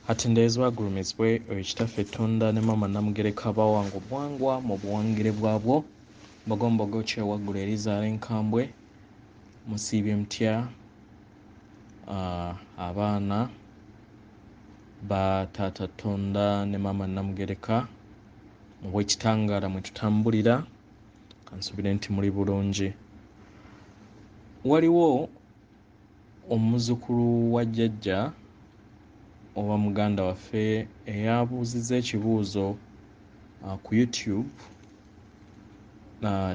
Atendezebwa agulumizibwe ekitaffe Tonda ne Mama Namugereka bawangu bwangwa mu buwangire bwabwo mbogombogo kyewaggula erizaala enkambwe musiibye mutya abaana ba taata Tonda ne Mama Namugereka mu bw'ekitangaala mwe tutambulira kansubire nti muli bulungi. Waliwo omuzzukulu wa jjajja oba muganda waffe eyabuuzizza ekibuuzo ku YouTube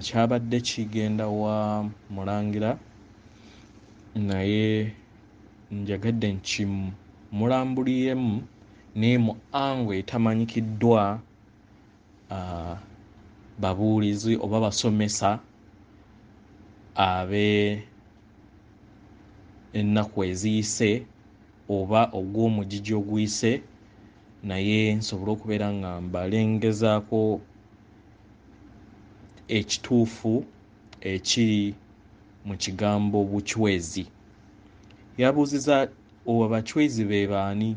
kyabadde kigenda wa Mulangira naye njagadde nkimulambuliremu naye mu ango etamanyikiddwa babuulizi oba basomesa abe ennaku eziyise oba ogw'omugigi oguyise, naye nsobola okubeera nga mbalengezaako ekituufu ekiri mu kigambo Buchwezi. Yabuuziza oba Abachwezi be baani.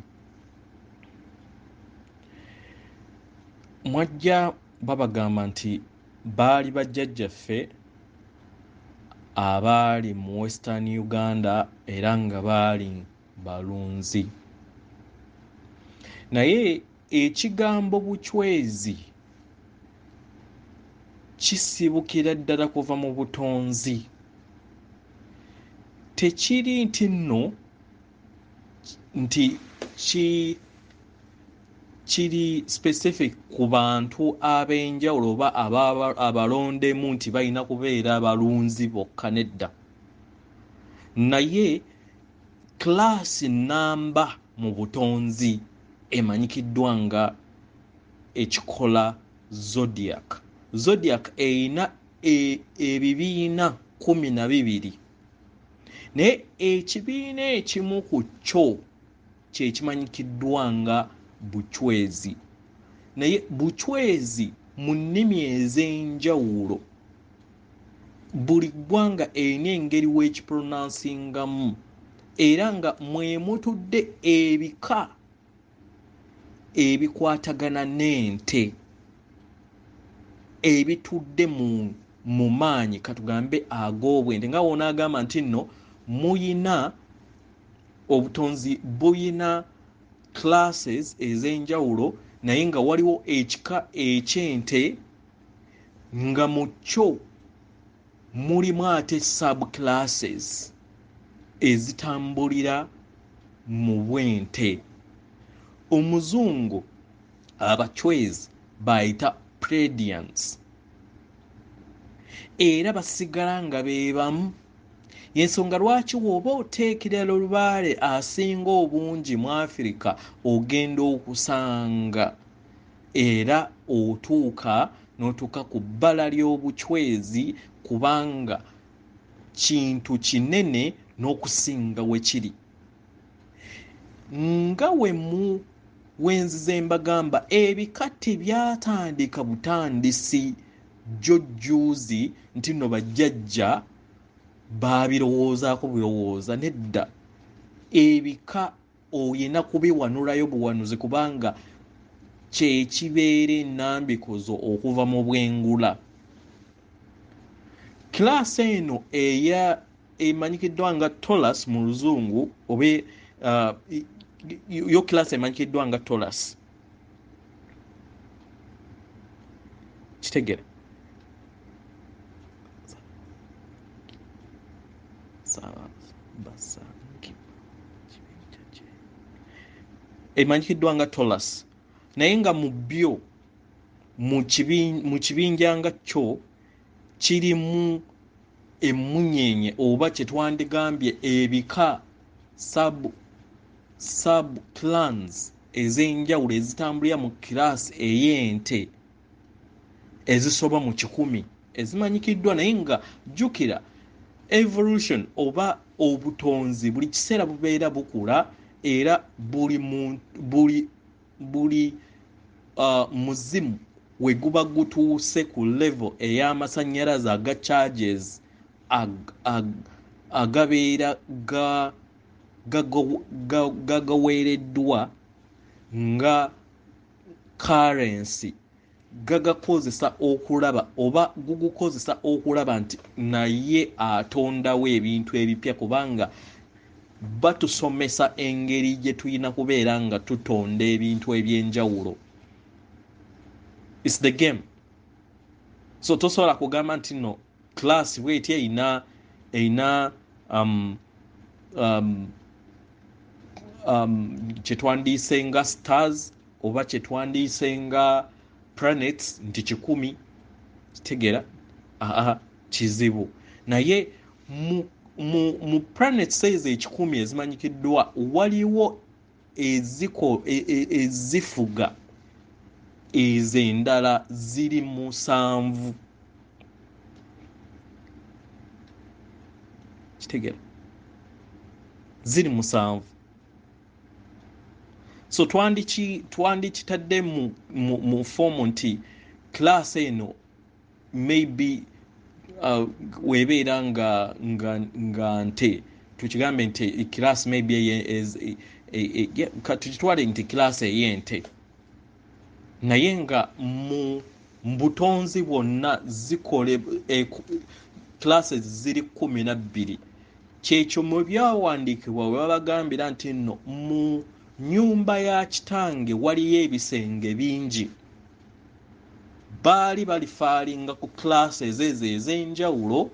Mwajja babagamba nti baali bajjajjaffe abaali mu Western Uganda era nga baali balunzi. Naye ekigambo Buchwezi kisibukira ddala kuva mu Butonzi. Tekiri nti nno nti kiri specific ku bantu ab'enjawulo oba abalondemu nti balina kubeera abalunzi bokka, nedda. Naye klaasi nnamba mu Butonzi emanyikiddwa nga ekikola Zodiac. Zodiac eyina ebibiina 12 naye ekibiina ekimu ku kyo kye kimanyikiddwa nga Buchwezi. Naye Buchwezi mu nnimi ez'enjawulo buli ggwanga erina engeri w'ekipronansingamu era nga mwe mutudde ebika ebikwatagana n'ente ebitudde mu maanyi katugambe ag'obwente nga wona agamba nti nno muyina Obutonzi buyina classes ez'enjawulo naye nga waliwo ekika eky'ente nga mu kyo mulimu ate subclasses ezitambulira mu bwente. Omuzungu Abachwezi bayita Pleiadians era basigala nga beebamu. Yensonga lwaki bw'oba oteekera Lubaale asinga obungi mu Afirika ogenda okusanga era otuuka n'otuuka ku bbala ly'Obuchwezi kubanga kintu kinene n'okusinga we kiri. Nga wenzize mbagamba ebika tebyatandika butandisi jjojjuuzi nti nno bajjajja babirowoozaako birowooza, nedda. Ebika oyina kubiwanulayo buwanuzi kubanga kye kibeera ennambikozo okuva mu bwengula. Kilaasi eno emanyikiddwa nga Taurus mu Luzungu oba yo kilaasi emanyikiddwa nga Taurus. Kitegere emanyikiddwa nga Taurus naye nga mu byo mu kibinja nga kyo kirimu emmunyeenye oba kye twandigambye ebika sub clans ez'enjawulo ezitambulira mu kiraasi ey'ente ezisoba mu 100 ezimanyikiddwa. Naye nga jjukira evolution oba obutonzi buli kiseera bubeera bukula era buli muzimu we guba gutuuse ku level ey'amasannyalaze aga charges agabeera gagaweereddwa nga currency gagakozesa okulaba oba gugukozesa okulaba nti naye atondawo ebintu ebipya kubanga batusomesa engeri gye tulina kubeera nga tutonda ebintu ebyenjawulo. It's the game. So tosobola kugamba nti no class bw'eti eyina kyetwandiise nga stars oba kyetwandiise nga planets nti 100 kitegera kizibu. Naye mu planets ezo 100 ezimanyikiddwa waliwo ezifuga ezo endala ziri 7 kitegera ziri 7. So twandikitadde mu form nti class eno maybe webeera nga nte tukigambe nti class maybe tukitwale nti class ey'ente, naye nga mu butonzi bwonna zikole classes ziri 12. Kyekyo mu byawandiikibwa we babagambira nti nno mu nyumba ya kitange waliyo ebisenge bingi, baali balifaalinga ku classes ezo ez'enjawulo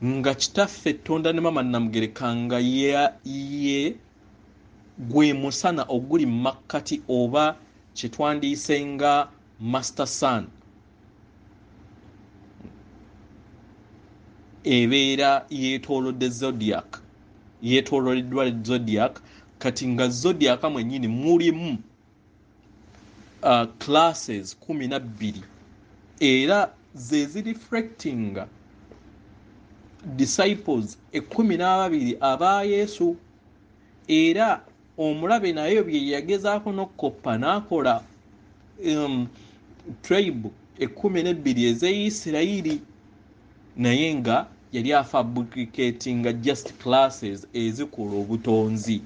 nga kitaffe Tonda ne Mama Namugereka nga ye gwe musana oguli mu makkati oba kyetwandiise nga master sun ebeera yeetooloddwa zodiac kati nga zodiac mwennyini mulimu classes 12 era ze zireflectinga disciples 12 aba Yesu. Era omulabe naye bye yagezaako n'okoppa n'akola tribe 12 ez'Isirayiri, naye nga yali afabricatinga just classes ezikola obutonzi.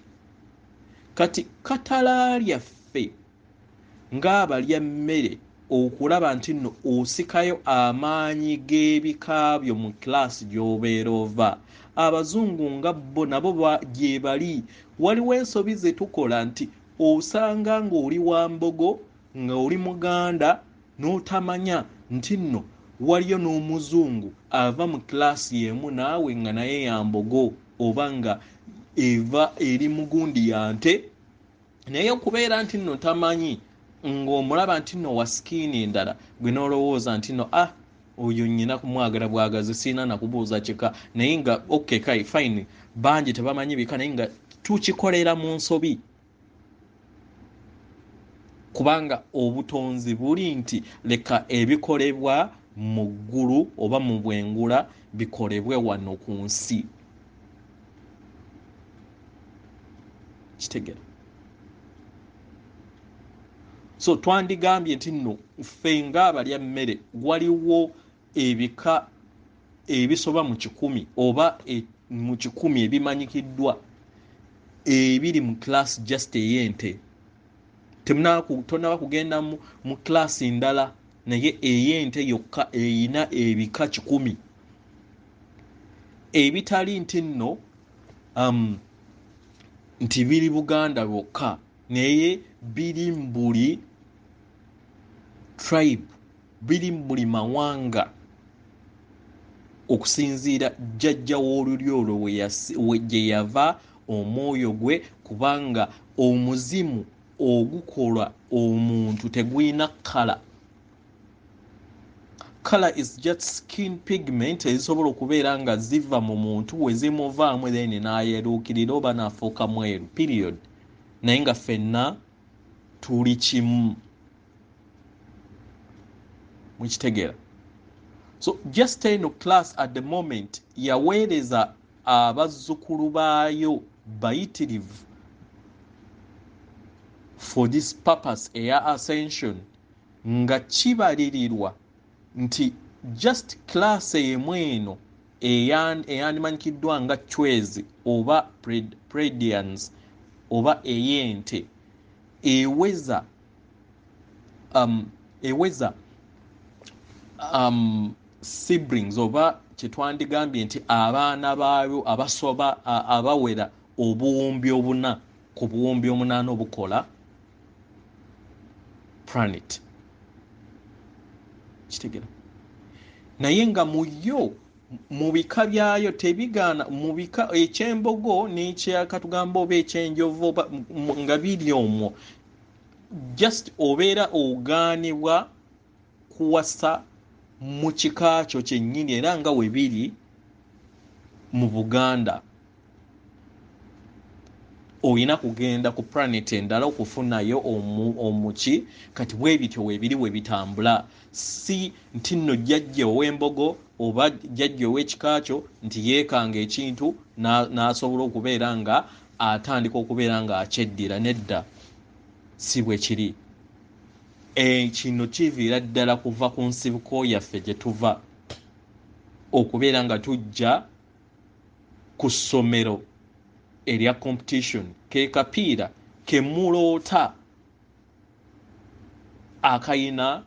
Kati katala lyaffe ng'abalya mmere okulaba nti nno osikayo amaanyi g'ebika byo mu class gy'obeera ova. Abazungu nga bo nabo gye bali. Waliwo ensobi ze tukola nti osanga ng'oli Wambogo nga oli Muganda n'otamanya nti nno waliyo n'omuzungu ava mu class y'emu naawe nga naye Yambogo oba nga eva eri mugundi yante, naye okubeera nti nno tamanyi ng'omulaba nti nno wa skin endala gwe n'olowooza nti nno oyo nnyina kumwagala bwagazi siina nakubuuza kika, naye nga okay kai fine bangi tebamanyi bika naye nga tukikolera mu nsobi kubanga obutonzi buli nti leka ebikolebwa mu ggulu oba mu bwengula bikolebwe wano ku nsi. Kitegera. So twandigambye nti nno ffe ng'abalya mmere waliwo ebika ebisoba mu 100 oba mu 10 ebimanyikiddwa ebiri mu class just ey'ente. Tonaba kugenda mu class ndala naye ey'ente yokka eyina ebika 10 ebitali nti nno nti biri Buganda bwokka naye biri mbuli tribe, biri mbuli mawanga okusinziira jjajja w'olulyo olwo gye yava omwoyo gwe, kubanga omuzimu ogukola omuntu tegwina kala. Color is just skin pigment ezisobola okubeera nga ziva mu muntu we zimuvaamu then n'ayeruukirira oba n'afuuka mweru period, naye nga ffenna tuli kimu. Mukitegeera? So just eno class at the moment yaweereza abazzukulu baayo bayitirivu for this purpose eya ascension, nga kibalirirwa nti just class emu eno eyandimanyikiddwa nga Chwezi oba Pleiadians oba ey'ente eweza siblings oba kyetwandigambye nti abaana baayo abasoba abawera obuwumbi 4 ku buwumbi 8 obukola planet kitegera naye nga muyo mu bika byayo tebigaana mu bika ekyembogo n'ekyakatugamba oba ekyenjovu nga biri omwo just obeera ogaanibwa kuwasa mu kika kyo kyennyini era nga we biri mu Buganda oyina kugenda ku planet endala okufunayo omuki kati bwe bityo webiri we bitambula si nti nno jjajja ow'embogo oba jjajja ow'ekikakyo nti yeekanga ekintu n'asobola okubeera nga atandika okubeera nga akyeddira nedda si bwe kiri kino kiviira ddala kuva ku nsibuko yaffe gye tuva okubeera nga tujja ku ssomero erya competition ke kapiira ke muloota akayina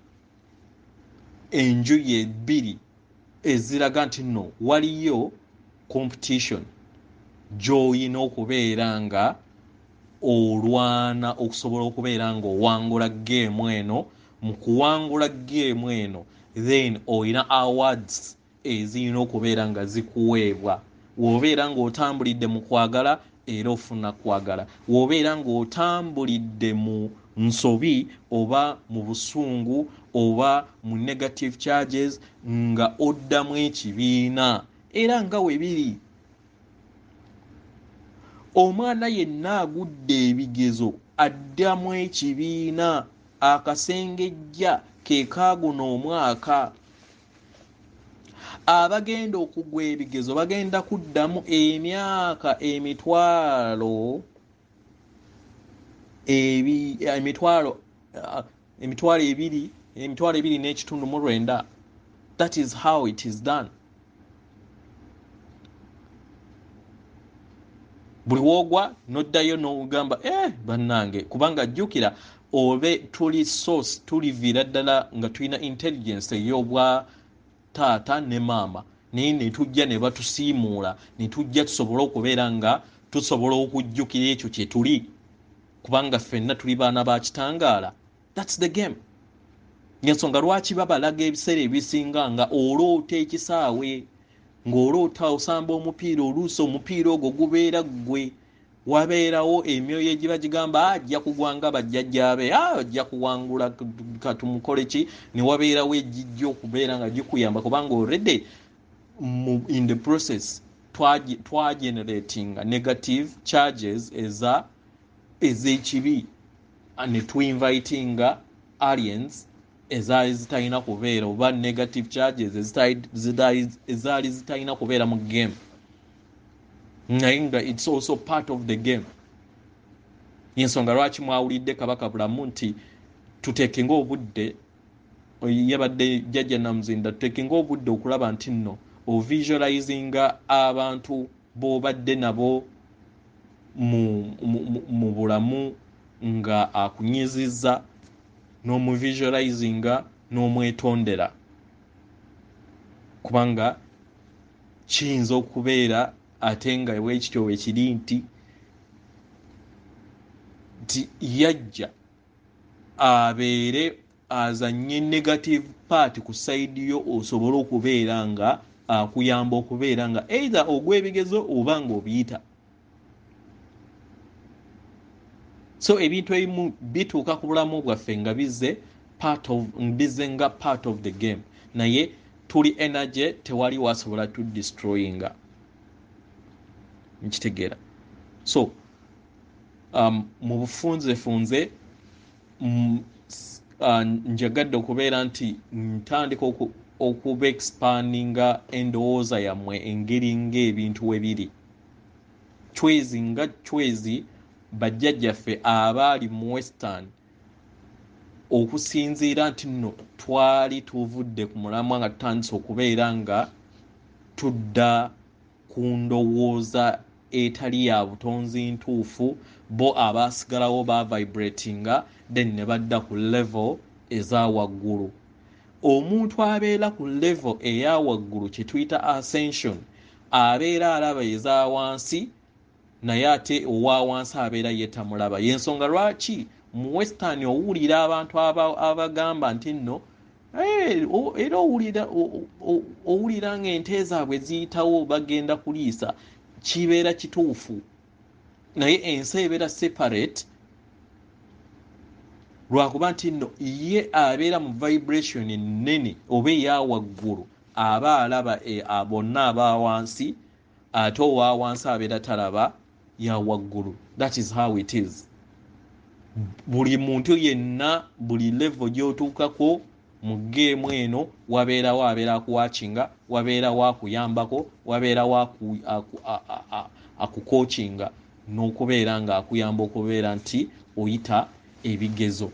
enjuyi ebbiri eziraga nti nno waliyo competition gy'oyina okubeera nga olwana okusobola okubeera nga owangula geemu eno mu kuwangula geemu eno then oyina awards ezirina okubeera nga zikuweebwa w'obeera ng'otambulidde mu kwagala era ofuna kwagala w'obeera ng'otambulidde mu nsobi oba mu busungu oba mu negative charges nga oddamu ekibiina era nga we biri omwana yenna agudde ebigezo addamu ekibiina akasengejja ke kaaguno omwaka abagenda okugwa ebigezo bagenda kuddamu emyaka emitwalo 2.9. That is how it is done. Buli wogwa noddayo n'ogamba bannange kubanga jjukira obe tuli source tuliviira ddala nga tulina intelligence ey'obwa taata ne maama naye ne tujja ne batusiimuula ne tujja tusobola okubeera nga tusobola okujjukira ekyo kye tuli kubanga ffenna tuli baana ba kitangaala. That's the game. Nyensonga lwaki babalaga ebiseera ebisinga nga oloota ekisaawe ng'oloota osamba omupiira oluusi omupiira ogwo gubeera gwe wabeerawo emyoyo egiba gigamba ajja kugwanga bajjajjaabe ajja kuwangula katumukole ki ne wabeerawo ejijja okubeera nga gikuyamba kubanga already in the process twagenerating negative charges ez'ekibi ne tuinvitinga aliens ezaali zitalina kubeera oba negative charges ezaali zitalina kubeera mu game naye nga it's also part of the game. Yensonga lwaki mwawulidde kabaka bulamu nti tuteekenga obudde yabadde jjajja Namuzinda tuteekenga obudde okulaba nti nno ovisualizinga abantu b'obadde nabo mu bulamu nga akunyizizza n'omuvisualizinga n'omwetondera kubanga kiyinza okubeera ate nga weekityo wekiri nti yajja abeere azanye negative part ku side yo osobola okubeera nga akuyamba okubeera nga either ogw'ebigezo oba ng'obiyita. So ebintu ebimu bituuka ku bulamu bwaffe nga bize nga part of the game naye tuli energy tewali wasobola tu destroyinga nkitegeera. So mu bufunzefunze njagadde okubeera nti ntandika okuba expandinga endowooza yammwe engeri ng'ebintu we biri. Chwezi nga chwezi bajjajjaffe abaali mu western okusinziira nti nno twali tuvudde ku mulamwa nga tutandise okubeera nga tudda ku ndowooza etali ya butonzi ntuufu bo abasigalawo ba vibratinga then ne badda ku level eza waggulu. Omuntu abeera ku level eya waggulu kye tuyita ascension abeera alaba eza wansi naye ate owa wansi abeera yetamulaba. Yensonga lwaki mu western owulira abantu abagamba nti nno era owulira ng'ente zaabwe ziyitawo bagenda kuliisa, kibeera kituufu naye ensi ebeera separate lwakuba nti nno ye abeera mu vibration ennene oba eya waggulu aba alaba bonna aba wansi ate owa wansi abeera talaba ya waggulu. That is how it is. Buli muntu yenna buli level gy'otuukako mu game eno wabeerawo abeera akuwachinga, wabeerawo akuyambako, wabeerawo akukoochinga n'okubeera ng'akuyamba okubeera nti oyita ebigezo.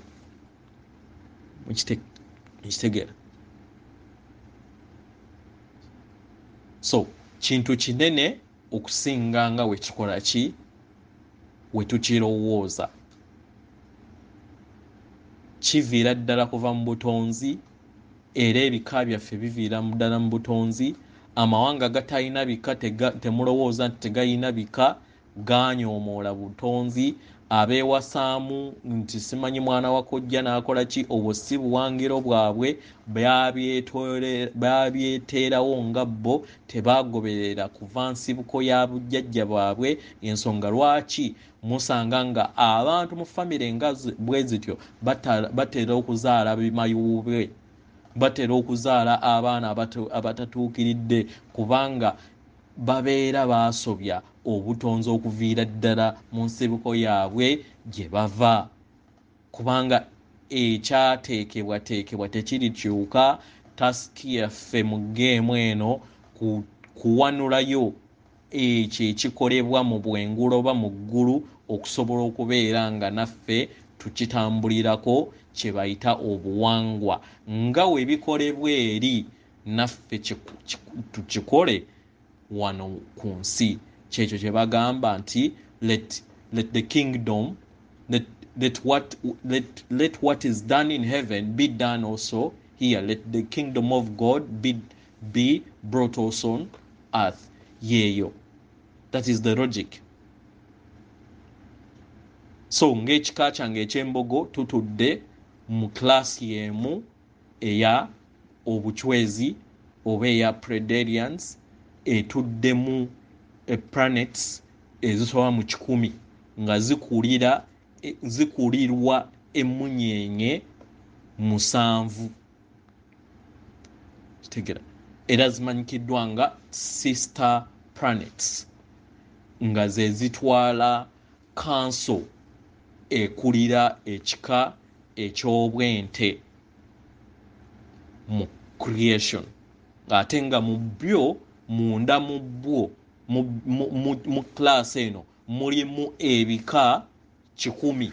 Ekitegeera. So kintu kinene okusinga nga wekikola ki wetukirowooza. Kiviira ddala kuva mu butonzi era ebika byaffe biviira ddala mu butonzi. Amawanga gatalina bika temulowooza nti tegalina bika ganyoomoola butonzi. Abeewasaamu nti simanyi mwana wa kojja n'akola ki, obwo si buwangiro bwabwe, babyeteerawo nga bo tebagoberera kuva nsibuko ya bujjajja bwabwe. Ensonga lwaki musanga nga abantu mu famire nga bwe zityo batera okuzaala bimayuube, batera okuzaala abaana abatatuukiridde kubanga babeera baasobya obutonzi okuviira ddala mu nsibuko yaabwe gye bava, kubanga ekyateekebwateekebwa tekirikyuka. Tasiki yaffe mu geemu eno kuwanulayo ekyo ekikolebwa mu bwengulu oba mu ggulu okusobola okubeera nga naffe tukitambulirako, kye bayita obuwangwa. Nga we bikolebwa eri naffe tukikole wano ku nsi. Kyekyo kye bagamba nti let the kingdom, let what is done in heaven be done also here. Let the kingdom of God be brought also on earth. Yeyo. That is the logic. So ng'ekika kyange eky'embogo tutudde mu class yemu eya Abachwezi oba eya Predarians, etuddemu planets ezisoba mu 100 nga zikulirwa emunyenye 7. Kitegera. Era zimanyikiddwa nga sister planets nga ze zitwala council ekulira ekika eky'obwente mu creation. Ate nga mu byo munda mu bwo mu class eno mulimu ebika 100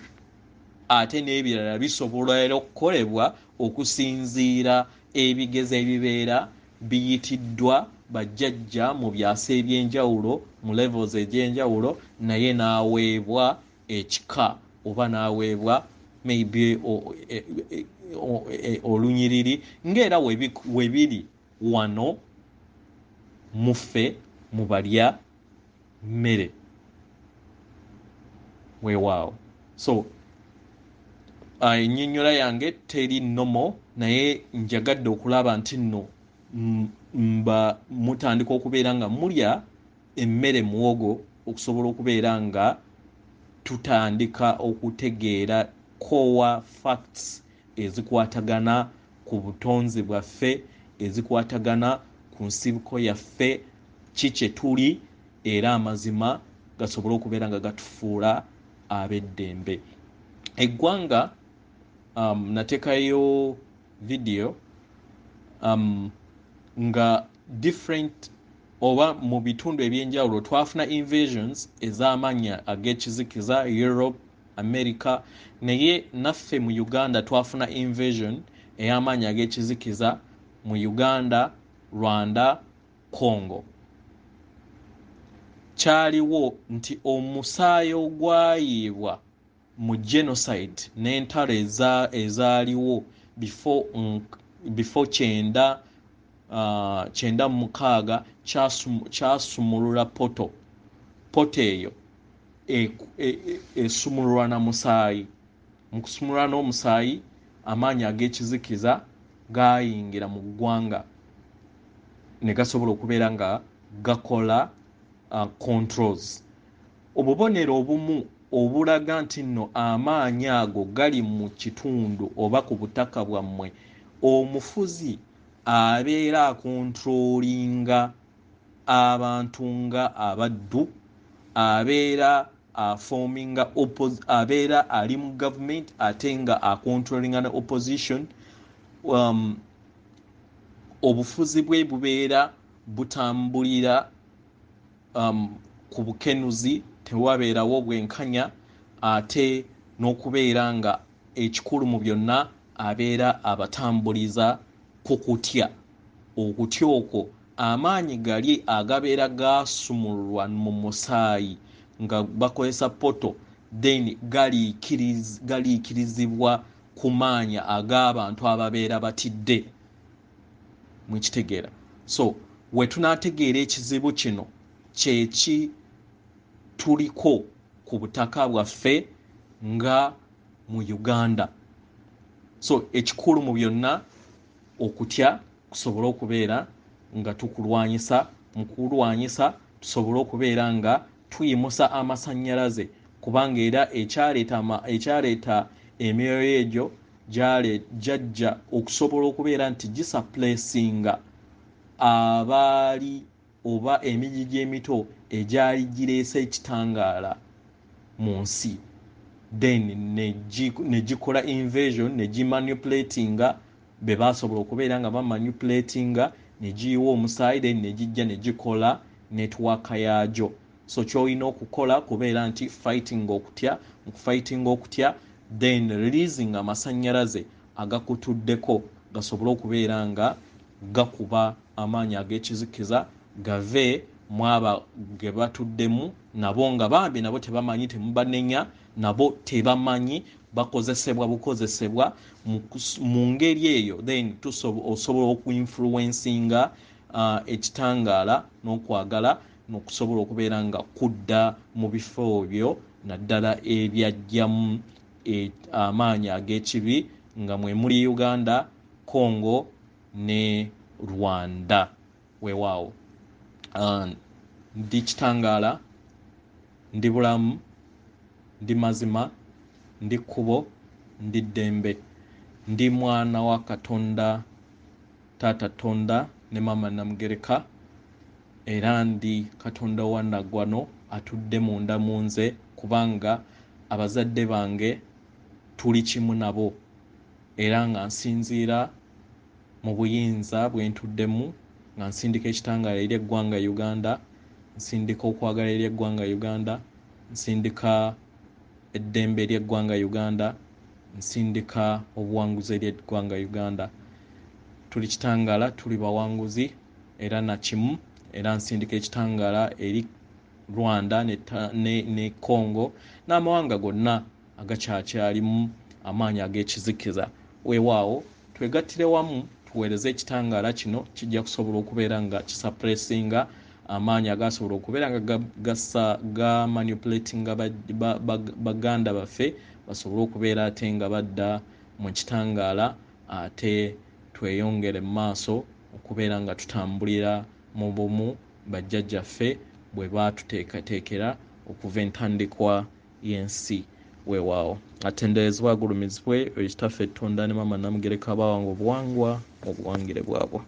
ate n'ebirala bisobola okukolebwa okusinziira ebigezo ebibeera biyitiddwa bajjajja mu byasa ebyenjawulo mu levels egyenjawulo, naye n'aweebwa ekika oba n'aweebwa maybe olunyiriri ng'era webiri wano muffe mubalya mmere weewaawo. So ennyonnyola yange teri nnomo, naye njagadde okulaba nti nno mba mutandika okubeera nga mulya emmere muwogo okusobola okubeera nga tutandika okutegeera core facts ezikwatagana ku butonzi bwaffe, ezikwatagana ku nsibuko yaffe, kikye tuli, era amazima gasobola okubeera nga gatufuula ab'eddembe. Eggwanga nateekayo video nga different oba mu bitundu ebyenjawulo twafuna invasions ez'amanya ag'ekizikiza Europe, America, naye naffe mu Uganda twafuna invasion ey'amanya ag'ekizikiza mu Uganda, Rwanda, Congo. kyaliwo nti omusaayi ogwayiibwa mu genocide n'entalo ezaaliwo before kyenda mukaaga kyasumulula poto eyo esumululwa na musaayi. Mu kusumulula n'omusaayi amaanyi ag'ekizikiza gaayingira mu ggwanga ne gasobola okubeera nga gakola controls. Obubonero obumu obulaga nti nno amaanyi ago gali mu kitundu oba ku butaka bwammwe, omufuzi abeera akontrolinga abantu nga abaddu, abeera abeera ali mu government ate nga akontrolinga ne opposition. Obufuzi bwe bubeera butambulira ku bukenuzi, tewabeerawo bwenkanya, ate n'okubeera nga ekikulu mu byonna abeera abatambuliza ku kutya. Okutya okwo amaanyi gali agabeera gasumululwa mu musaayi nga bakozesa poto, then galiikirizibwa ku maanyi ag'abantu ababeera batidde. Mwekitegeera. So we tunaategeera ekizibu kino kyeki tuliko ku butaka bwaffe nga mu Uganda. So ekikulu mu byonna okutya kusobole okubeera nga tukulwanyisa, mu kulwanyisa tusobole okubeera nga tuyimusa amasannyalaze, kubanga era ekyaleeta emyoyo egyo jajja okusobola okubeera nti gisuppressinga abaali oba emijiji emito egyali gireese ekitangaala mu nsi, then ne gikola invasion, ne gimanipulatinga be basobola okubeera nga bamanipulatinga, ne giyiwa omusaayi, then ne gijja ne gikola network yaagyo. So kyolina okukola kubeera nti fighting okutya, then releasing amasannyalaze agakutuddeko gasobole okubeera nga gakuba amaanyi ag'ekizikiza gave mwaba ge batuddemu, nabo nga bambi nabo tebamanyi, temubanenya, nabo tebamanyi, bakozesebwa bukozesebwa mu ngeri eyo, then osobola okuinfluencinga ekitangaala n'okwagala n'okusobola okubeera nga kudda mu bifo ebyo naddala ebyajjamu amaanyi ag'ekibi nga mwe muli Uganda, Congo ne Rwanda. Weewaawo ndi kitangaala, ndi bulamu, ndi mazima, ndi kkubo, ndi ddembe, ndi mwana wa Katonda, Taata Tonda ne Maama Namugereka, era ndi Katonda wa Naggwano atudde munda mu nze, kubanga abazadde bange tuli kimu nabo, era nga nsinziira mu buyinza bwe ntuddemu, nga nsindika ekitangaala eri eggwanga Uganda, nsindika okwagala eri eggwanga Uganda, nsindika eddembe eri eggwanga Uganda, nsindika obuwanguzi eri eggwanga Uganda. Tuli kitangaala, tuli bawanguzi era na kimu, era nsindika ekitangaala eri Rwanda ne Congo n'amawanga gonna agakyakyalimu amaanyi ag'ekizikiza. Weewaawo twegattire wamu tuweereze ekitangaala kino, kijja kusobola okubeera nga kisuppressinga amaanyi agasobola okubeera nga gamanipulatinga baganda baffe basobole okubeera ate nga badda mu kitangaala, ate tweyongere mu maaso okubeera nga tutambulira mu bumu bajjajjaffe bwe baatuteekateekera okuva entandikwa y'ensi. Weewaawo atenderezebwe agulumizibwe ekitaffe Tonda ne Maama Namugereka abawanga obuwangwa obuwangire bwabwe.